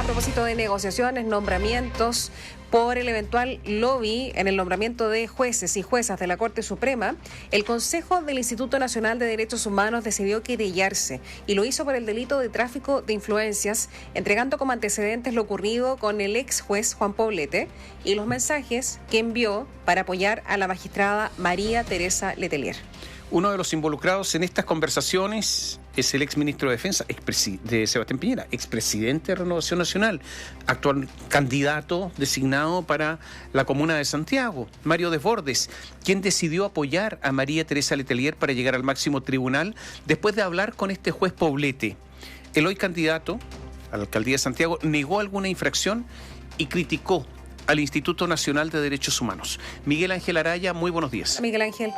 propósito de negociaciones, nombramientos por el eventual lobby en el nombramiento de jueces y juezas de la Corte Suprema, el Consejo del Instituto Nacional de Derechos Humanos decidió querellarse y lo hizo por el delito de tráfico de influencias, entregando como antecedentes lo ocurrido con el ex juez Juan Poblete y los mensajes que envió para apoyar a la magistrada María Teresa Letelier. Uno de los involucrados en estas conversaciones es el exministro de Defensa de Sebastián Piñera, expresidente de Renovación Nacional, actual candidato designado para la comuna de Santiago, Mario Desbordes, quien decidió apoyar a María Teresa Letelier para llegar al máximo tribunal después de hablar con este juez Poblete. El hoy candidato a la alcaldía de Santiago negó alguna infracción y criticó al Instituto Nacional de Derechos Humanos. Miguel Ángel Araya, muy buenos días. Miguel Ángel.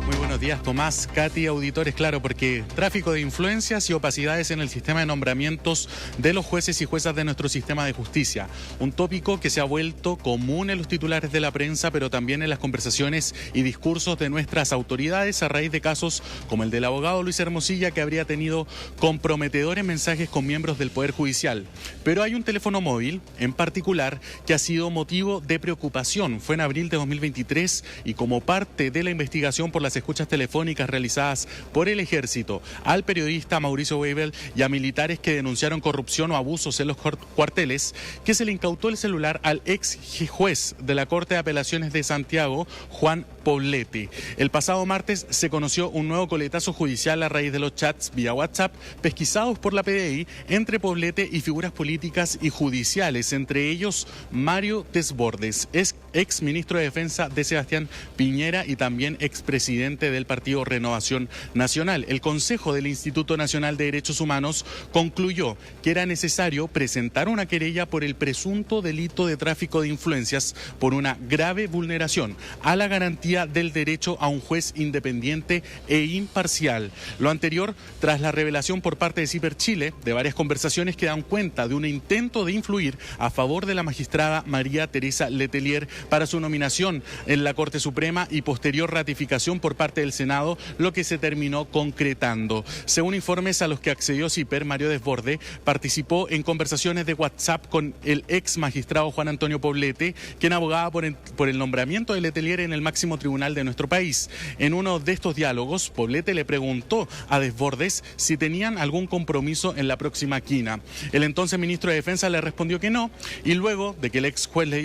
Muy buenos días, Tomás, Katy, auditores, claro, porque tráfico de influencias y opacidades en el sistema de nombramientos de los jueces y juezas de nuestro sistema de justicia. Un tópico que se ha vuelto común en los titulares de la prensa, pero también en las conversaciones y discursos de nuestras autoridades a raíz de casos como el del abogado Luis Hermosilla, que habría tenido comprometedores mensajes con miembros del Poder Judicial. Pero hay un teléfono móvil en particular que ha sido motivo de preocupación. Fue en abril de 2023 y como parte de la investigación por las escuchas telefónicas realizadas por el Ejército al periodista Mauricio Weibel y a militares que denunciaron corrupción o abusos en los cuarteles, que se le incautó el celular al ex juez de la Corte de Apelaciones de Santiago, Juan Poblete. El pasado martes se conoció un nuevo coletazo judicial a raíz de los chats vía WhatsApp pesquisados por la PDI entre Poblete y figuras políticas y judiciales, entre ellos Mario Desbordes, ex ministro de Defensa de Sebastián Piñera y también expresidente del Partido Renovación Nacional. El Consejo del Instituto Nacional de Derechos Humanos concluyó que era necesario presentar una querella por el presunto delito de tráfico de influencias por una grave vulneración a la garantía del derecho a un juez independiente e imparcial. Lo anterior tras la revelación por parte de CIPER Chile de varias conversaciones que dan cuenta de un intento de influir a favor de la magistrada María Teresa Letelier para su nominación en la Corte Suprema y posterior ratificación por parte del Senado, lo que se terminó concretando. Según informes a los que accedió CIPER, Mario Desbordes participó en conversaciones de WhatsApp con el ex magistrado Juan Antonio Poblete, quien abogaba por el nombramiento de Letelier en el máximo tribunal de nuestro país. En uno de estos diálogos, Poblete le preguntó a Desbordes si tenían algún compromiso en la próxima quina. El entonces ministro de Defensa le respondió que no, y luego de que el ex juez le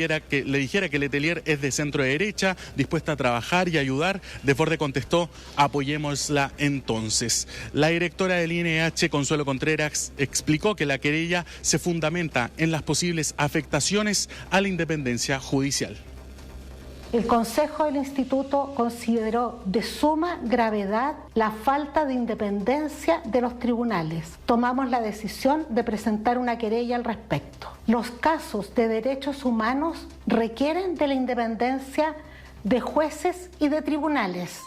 dijera que Letelier es de centro derecha, dispuesta a trabajar y ayudar, Desbordes contestó: apoyémosla entonces. La directora del INH, Consuelo Contreras, explicó que la querella se fundamenta en las posibles afectaciones a la independencia judicial. El Consejo del Instituto consideró de suma gravedad la falta de independencia de los tribunales. Tomamos la decisión de presentar una querella al respecto. Los casos de derechos humanos requieren de la independencia de jueces y de tribunales.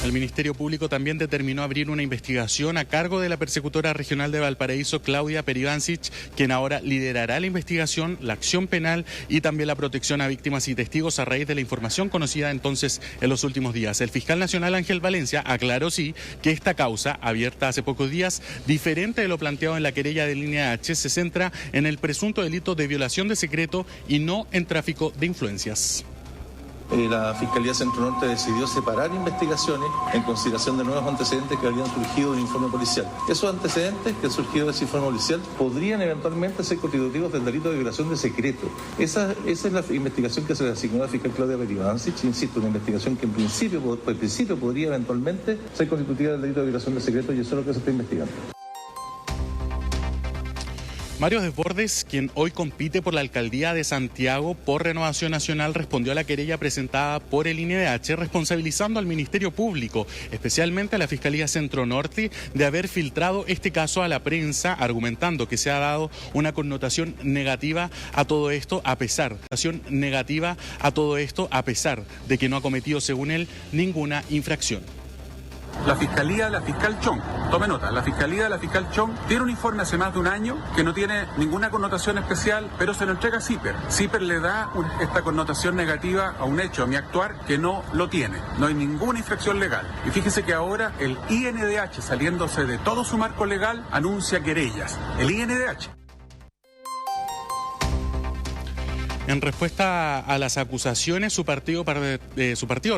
El Ministerio Público también determinó abrir una investigación a cargo de la persecutora regional de Valparaíso, Claudia Peribancic, quien ahora liderará la investigación, la acción penal y también la protección a víctimas y testigos a raíz de la información conocida entonces en los últimos días. El fiscal nacional Ángel Valencia aclaró sí que esta causa, abierta hace pocos días, diferente de lo planteado en la querella de INH, se centra en el presunto delito de violación de secreto y no en tráfico de influencias. La Fiscalía Centro Norte decidió separar investigaciones en consideración de nuevos antecedentes que habían surgido de un informe policial. Esos antecedentes que han surgido de ese informe policial podrían eventualmente ser constitutivos del delito de violación de secreto. Esa es la investigación que se le asignó a la fiscal Claudia Peribancic, insisto, una investigación que en principio podría eventualmente ser constitutiva del delito de violación de secreto, y eso es lo que se está investigando. Mario Desbordes, quien hoy compite por la alcaldía de Santiago por Renovación Nacional, respondió a la querella presentada por el INDH, responsabilizando al Ministerio Público, especialmente a la Fiscalía Centro Norte, de haber filtrado este caso a la prensa, argumentando que se ha dado una connotación negativa a todo esto, a pesar de que no ha cometido, según él, ninguna infracción. La fiscal Chong, tome nota, la fiscalía de la fiscal Chong tiene un informe hace más de un año que no tiene ninguna connotación especial, pero se lo entrega a CIPER. CIPER le da esta connotación negativa a un hecho, a mi actuar, que no lo tiene. No hay ninguna infracción legal. Y fíjese que ahora el INDH, saliéndose de todo su marco legal, anuncia querellas. El INDH. En respuesta a las acusaciones, su partido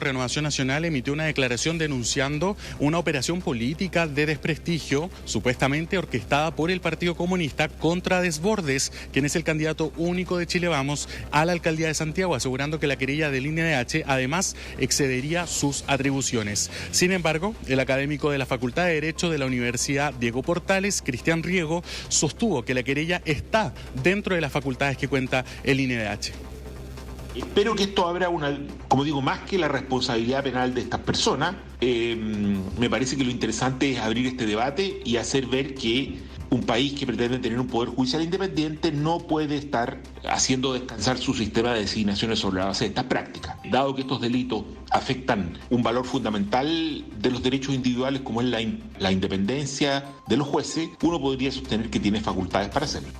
Renovación Nacional emitió una declaración denunciando una operación política de desprestigio supuestamente orquestada por el Partido Comunista contra Desbordes, quien es el candidato único de Chile Vamos a la alcaldía de Santiago, asegurando que la querella del INDH además excedería sus atribuciones. Sin embargo, el académico de la Facultad de Derecho de la Universidad Diego Portales, Cristian Riego, sostuvo que la querella está dentro de las facultades que cuenta el INDH. Espero que esto abra como digo, más que la responsabilidad penal de estas personas, me parece que lo interesante es abrir este debate y hacer ver que un país que pretende tener un poder judicial independiente no puede estar haciendo descansar su sistema de designaciones sobre la base de estas prácticas. Dado que estos delitos afectan un valor fundamental de los derechos individuales como es la independencia de los jueces, uno podría sostener que tiene facultades para hacerlo.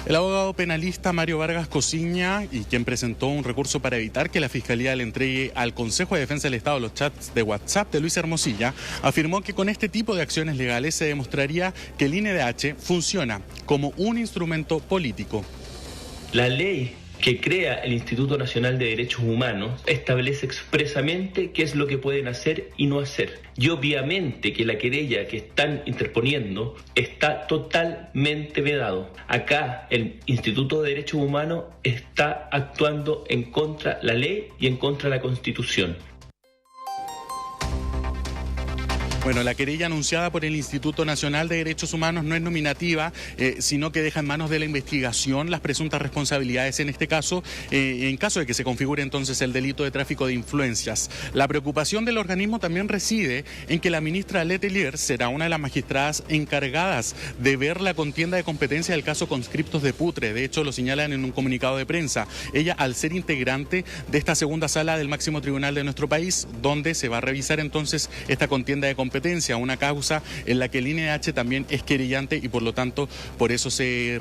El abogado penalista Mario Vargas Cosiña, y quien presentó un recurso para evitar que la Fiscalía le entregue al Consejo de Defensa del Estado los chats de WhatsApp de Luis Hermosilla, afirmó que con este tipo de acciones legales se demostraría que el INDH funciona como un instrumento político. La ley que crea el Instituto Nacional de Derechos Humanos establece expresamente qué es lo que pueden hacer y no hacer. Y obviamente que la querella que están interponiendo está totalmente vedado. Acá el Instituto de Derechos Humanos está actuando en contra de la ley y en contra de la Constitución. Bueno, la querella anunciada por el Instituto Nacional de Derechos Humanos no es nominativa, sino que deja en manos de la investigación las presuntas responsabilidades en este caso, en caso de que se configure entonces el delito de tráfico de influencias. La preocupación del organismo también reside en que la ministra Letelier será una de las magistradas encargadas de ver la contienda de competencia del caso Conscriptos de Putre. De hecho, lo señalan en un comunicado de prensa. Ella, al ser integrante de esta segunda sala del máximo tribunal de nuestro país, donde se va a revisar entonces esta contienda de competencia, una causa en la que el INDH también es querellante y por lo tanto por eso se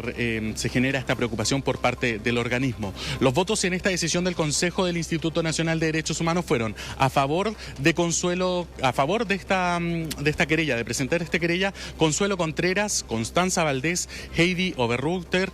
genera esta preocupación por parte del organismo. Los votos en esta decisión del Consejo del Instituto Nacional de Derechos Humanos fueron a favor de esta querella, de presentar esta querella, Consuelo Contreras, Constanza Valdés, Heidi Oberruther,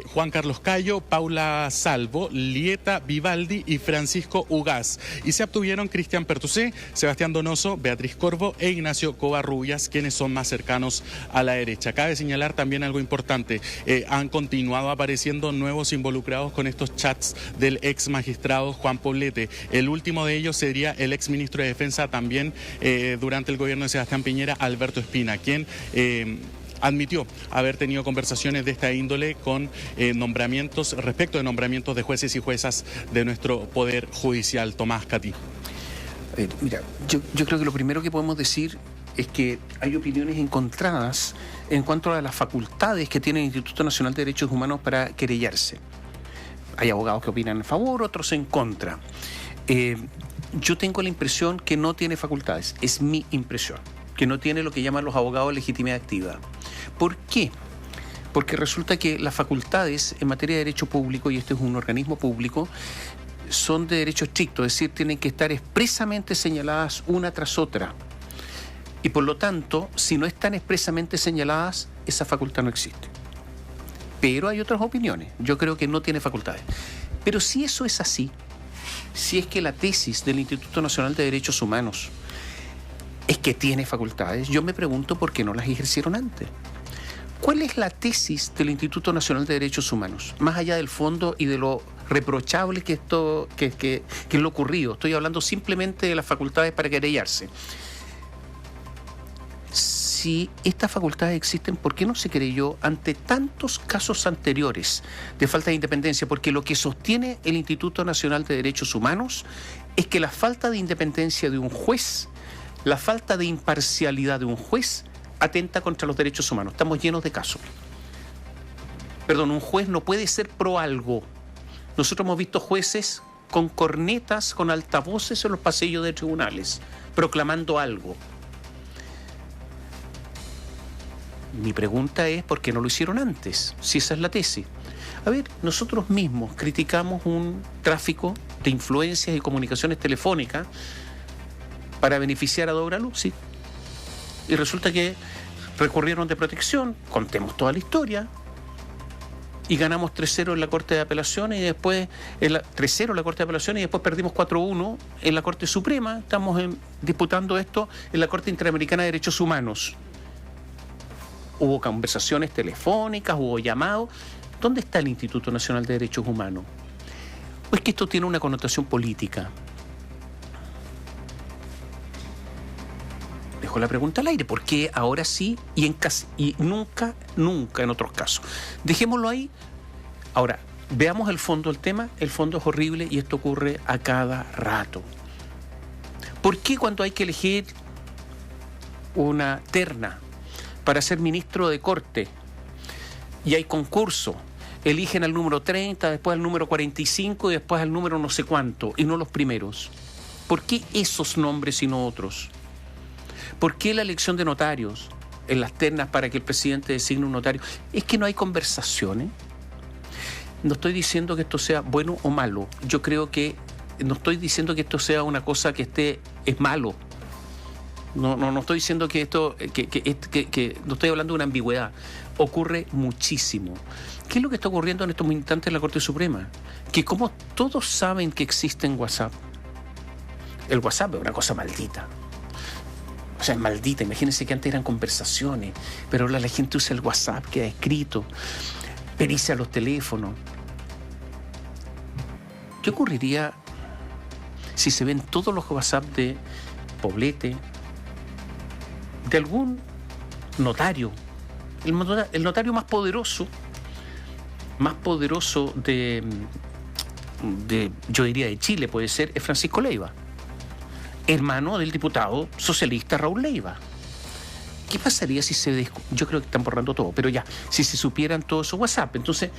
Juan Carlos Cayo, Paula Salvo, Lieta Vivaldi y Francisco Ugaz. Y se abstuvieron Cristian Pertusé, Sebastián Donoso, Beatriz Corvo e Ignacio Covarrubias, quienes son más cercanos a la derecha. Cabe señalar también algo importante, han continuado apareciendo nuevos involucrados con estos chats del ex magistrado Juan Poblete. El último de ellos sería el ex ministro de Defensa también durante el gobierno de Sebastián Piñera, Alberto Espina, quien admitió haber tenido conversaciones de esta índole con respecto de nombramientos de jueces y juezas de nuestro Poder Judicial. Tomás, Cati. Mira, yo creo que lo primero que podemos decir es que hay opiniones encontradas en cuanto a las facultades que tiene el Instituto Nacional de Derechos Humanos para querellarse. Hay abogados que opinan a favor, otros en contra. Yo tengo la impresión que no tiene facultades, es mi impresión, que no tiene lo que llaman los abogados legitimidad activa. ¿Por qué? Porque resulta que las facultades en materia de derecho público, y este es un organismo público, son de derecho estricto, es decir, tienen que estar expresamente señaladas una tras otra. Y por lo tanto, si no están expresamente señaladas, esa facultad no existe. Pero hay otras opiniones. Yo creo que no tiene facultades. Pero si eso es así, si es que la tesis del Instituto Nacional de Derechos Humanos es que tiene facultades, yo me pregunto por qué no las ejercieron antes. ¿Cuál es la tesis del Instituto Nacional de Derechos Humanos? Más allá del fondo y de lo reprochable que es lo ocurrido. Estoy hablando simplemente de las facultades para querellarse. Si estas facultades existen, ¿por qué no se querelló ante tantos casos anteriores de falta de independencia? Porque lo que sostiene el Instituto Nacional de Derechos Humanos es que la falta de independencia de un juez, la falta de imparcialidad de un juez, atenta contra los derechos humanos. Estamos llenos de casos. Perdón, un juez no puede ser pro algo. Nosotros hemos visto jueces con cornetas, con altavoces en los pasillos de tribunales, proclamando algo. Mi pregunta es, ¿por qué no lo hicieron antes? Si esa es la tesis. A ver, nosotros mismos criticamos un tráfico de influencias y comunicaciones telefónicas para beneficiar a Dobra Luxi. Y resulta que recurrieron de protección, contemos toda la historia, y ganamos 3-0 en la Corte de Apelaciones y después 3-0 en la Corte de Apelaciones y después perdimos 4-1 en la Corte Suprema. Estamos disputando esto en la Corte Interamericana de Derechos Humanos. Hubo conversaciones telefónicas, hubo llamados. ¿Dónde está el Instituto Nacional de Derechos Humanos? Pues que esto tiene una connotación política. Dejo la pregunta al aire. ¿Por qué ahora sí y nunca en otros casos? Dejémoslo ahí. Ahora, veamos el fondo del tema. El fondo es horrible y esto ocurre a cada rato. ¿Por qué cuando hay que elegir una terna para ser ministro de Corte y hay concurso, eligen al número 30, después al número 45 y después al número no sé cuánto, y no los primeros? ¿Por qué esos nombres y no otros? ¿Por qué la elección de notarios en las ternas para que el presidente designe un notario? ¿Es que no hay conversaciones? No estoy diciendo que esto sea bueno o malo. Yo creo que no estoy diciendo que esto sea una cosa que es malo. No estoy diciendo que esto, no estoy hablando de una ambigüedad. Ocurre muchísimo. ¿Qué es lo que está ocurriendo en estos instantes en la Corte Suprema? Que como todos saben que existe en WhatsApp, el WhatsApp es una cosa maldita. O sea, es maldita. Imagínense que antes eran conversaciones, pero ahora la gente usa el WhatsApp, queda escrito, pericia los teléfonos. ¿Qué ocurriría si se ven todos los WhatsApp de Poblete, de algún notario, el notario más poderoso de yo diría de Chile, puede ser, es Francisco Leiva, hermano del diputado socialista Raúl Leiva? ¿Qué pasaría si yo creo que están borrando todo, pero ya, si se supieran todos esos WhatsApp? Entonces,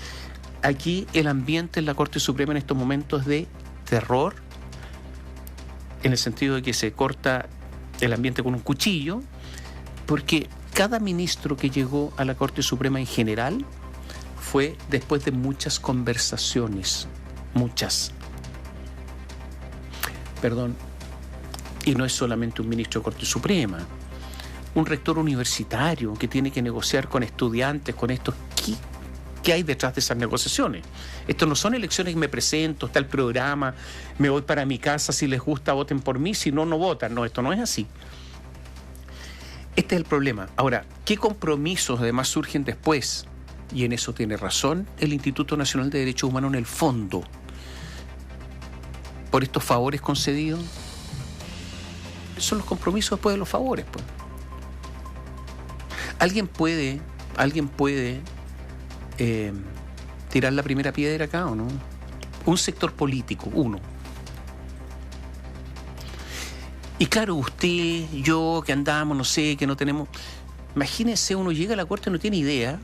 aquí el ambiente en la Corte Suprema en estos momentos es de terror, en el sentido de que se corta el ambiente con un cuchillo, porque cada ministro que llegó a la Corte Suprema en general fue después de muchas conversaciones, y no es solamente un ministro de Corte Suprema, un rector universitario que tiene que negociar con estudiantes, con estos. ¿Qué hay detrás de esas negociaciones? Esto no son elecciones que me presento, está el programa, me voy para mi casa, si les gusta voten por mí, si no, no votan. No, esto no es así. Este es el problema. Ahora, ¿qué compromisos además surgen después? Y en eso tiene razón el Instituto Nacional de Derechos Humanos en el fondo. Por estos favores concedidos, son los compromisos después de los favores, pues. ¿Alguien puede tirar la primera piedra acá o no? Un sector político, uno. Y claro, usted, yo, que andamos, no sé, que no tenemos. Imagínense, uno llega a la Corte y no tiene idea,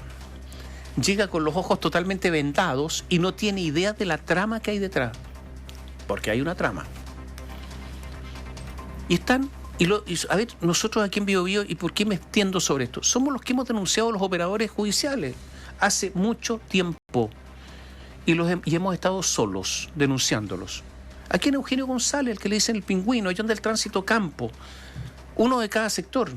llega con los ojos totalmente vendados y no tiene idea de la trama que hay detrás. Porque hay una trama. Y están. A ver, nosotros aquí en Biobío, ¿y por qué me extiendo sobre esto? Somos los que hemos denunciado a los operadores judiciales hace mucho tiempo y hemos estado solos denunciándolos. Aquí en Eugenio González, el que le dicen el pingüino, allá anda el Tránsito Campo, uno de cada sector,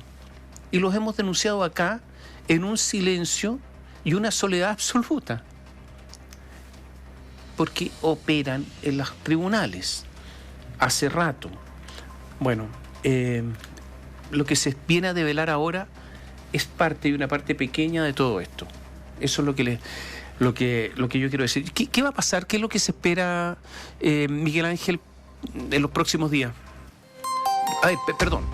y los hemos denunciado acá en un silencio y una soledad absoluta, porque operan en los tribunales hace rato. Bueno, lo que se viene a develar ahora es parte de una parte pequeña de todo esto. Eso es lo que yo quiero decir. ¿Qué va a pasar? ¿Qué es lo que se espera, Miguel Ángel, en los próximos días? A ver, perdón,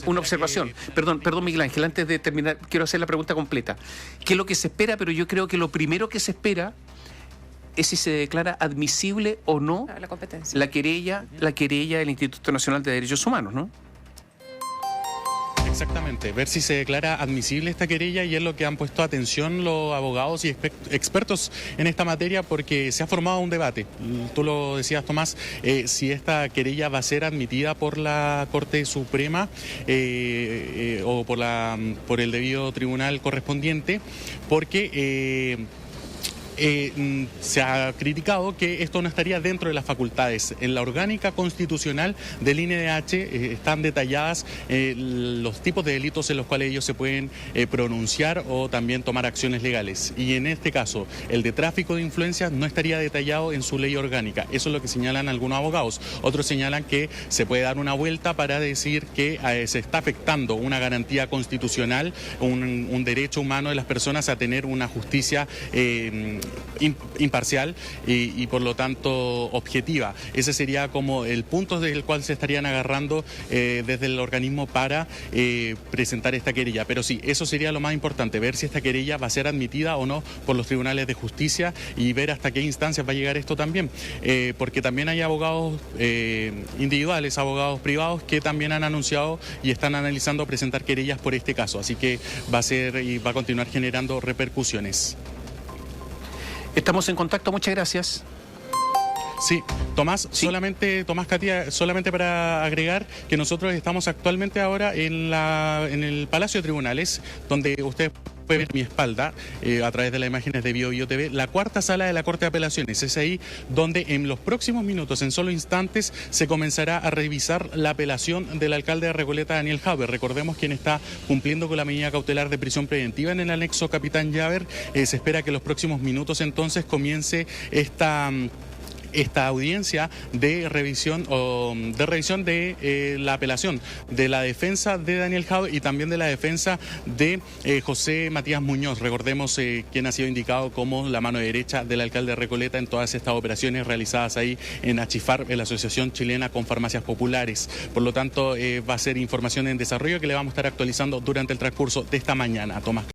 una observación. Perdón, Miguel Ángel, antes de terminar, quiero hacer la pregunta completa. ¿Qué es lo que se espera? Pero yo creo que lo primero que se espera es si se declara admisible o no la querella del Instituto Nacional de Derechos Humanos, ¿no? Exactamente, ver si se declara admisible esta querella, y es lo que han puesto atención los abogados y expertos en esta materia, porque se ha formado un debate. Tú lo decías, Tomás, si esta querella va a ser admitida por la Corte Suprema o por el debido tribunal correspondiente, porque se ha criticado que esto no estaría dentro de las facultades. En la orgánica constitucional del INDH están detalladas los tipos de delitos en los cuales ellos se pueden pronunciar o también tomar acciones legales. Y en este caso, el de tráfico de influencias no estaría detallado en su ley orgánica. Eso es lo que señalan algunos abogados. Otros señalan que se puede dar una vuelta para decir que se está afectando una garantía constitucional, un derecho humano de las personas a tener una justicia imparcial y por lo tanto objetiva. Ese sería como el punto del cual se estarían agarrando desde el organismo para presentar esta querella. Pero sí, eso sería lo más importante, ver si esta querella va a ser admitida o no por los tribunales de justicia y ver hasta qué instancias va a llegar esto también, porque también hay abogados individuales, abogados privados que también han anunciado y están analizando presentar querellas por este caso, así que va a ser y va a continuar generando repercusiones. Estamos en contacto, muchas gracias. Sí, Tomás, sí. Katia, solamente para agregar que nosotros estamos actualmente ahora en el Palacio de Tribunales, donde usted puede ver mi espalda a través de las imágenes de BioBio TV, la cuarta sala de la Corte de Apelaciones. Es ahí donde en los próximos minutos, en solo instantes, se comenzará a revisar la apelación del alcalde de Recoleta, Daniel Jauber. Recordemos quien está cumpliendo con la medida cautelar de prisión preventiva en el anexo Capitán Jauber. Se espera que en los próximos minutos entonces comience esta audiencia de revisión de la apelación de la defensa de Daniel Jauber y también de la defensa de José Matías Muñoz. Recordemos quien ha sido indicado como la mano derecha del alcalde de Recoleta en todas estas operaciones realizadas ahí en Achifar, en la Asociación Chilena con Farmacias Populares. Por lo tanto, va a ser información en desarrollo que le vamos a estar actualizando durante el transcurso de esta mañana. Tomás.